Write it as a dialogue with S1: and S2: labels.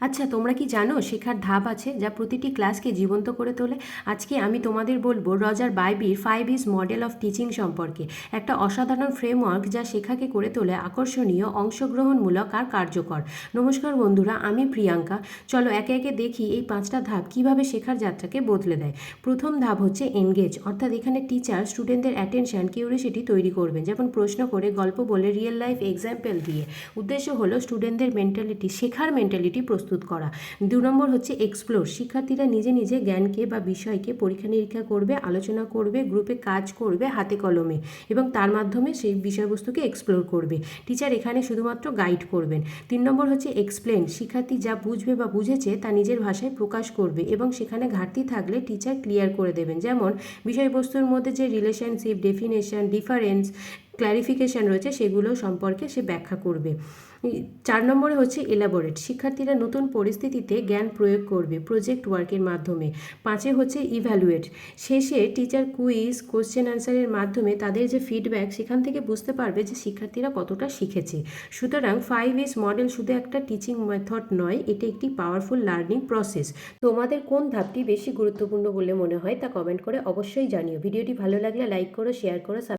S1: আচ্ছা, তোমরা কি জানো শেখার ধাপ আছে যা প্রতিটি ক্লাসকে জীবন্ত করে তোলে? আজকে আমি তোমাদের বলবো রজার বাইবির 5 ইজ মডেল অফ টিচিং সম্পর্কে। একটা অসাধারণ ফ্রেমওয়ার্ক যা শেখাকে করে তোলে আকর্ষণীয়, অংশগ্রহণমূলক আর কার্যকর। নমস্কার বন্ধুরা, আমি প্রিয়াঙ্কা। চলো একে একে দেখি এই 5টা ধাপ কিভাবে শেখার যাত্রাকে বদলে দেয়। প্রথম ধাপ হচ্ছে এনগেজ, অর্থাৎ এখানে টিচার স্টুডেন্টদের অ্যাটেনশন, কিউরিওসিটি তৈরি করবেন, যেমন প্রশ্ন করে, গল্প বলে, রিয়েল লাইফ এক্সাম্পল দিয়ে। উদ্দেশ্য হলো স্টুডেন্টদের মেন্টালিটি, শেখার মেন্টালিটি প্রস্তুত করা। 2 নম্বর হচ্ছে এক্সপ্লোর, শিক্ষার্থীরা নিজে নিজে জ্ঞানকে বা বিষয়কে পরীক্ষা নিরীক্ষা করবে, আলোচনা করবে, গ্রুপে কাজ করবে হাতে কলমে, এবং তার মাধ্যমে সেই বিষয়বস্তুকে এক্সপ্লোর করবে। টিচার এখানে শুধুমাত্র গাইড করবেন। 3 নম্বর হচ্ছে এক্সপ্লেন, শিক্ষার্থী যা বুঝবে বা বুঝেছে তা নিজের ভাষায় প্রকাশ করবে, এবং সেখানে ঘাটতি থাকলে টিচার ক্লিয়ার করে দেবেন, যেমন বিষয়বস্তুর মধ্যে যে রিলেশনশিপ, ডেফিনেশন, ডিফারেন্স, ক্ল্যারিফিকেশন রয়েছে সেগুলো সম্পর্কে সে ব্যাখ্যা করবে। 4 নম্বরে হচ্ছে এলাবোরেট, শিক্ষার্থীরা নতুন পরিস্থিতিতে জ্ঞান প্রয়োগ করবে প্রজেক্ট ওয়ার্কের মাধ্যমে। 5এ হচ্ছে ইভ্যালুয়েট, শেষে টিচার কুইজ, কোশ্চেন আনসারের মাধ্যমে তাদের যে ফিডব্যাক, সেখান থেকে বুঝতে পারবে যে শিক্ষার্থীরা কতটা শিখেছে। সুতরাং 5 ইজ মডেল শুধু একটা টিচিং মেথড নয়, এটা একটি পাওয়ারফুল লার্নিং প্রসেস। তোমাদের কোন ধাপটি বেশি গুরুত্বপূর্ণ বলে মনে হয় তা কমেন্ট করে অবশ্যই জানিও। ভিডিওটি ভালো লাগলে লাইক করো, শেয়ার করো।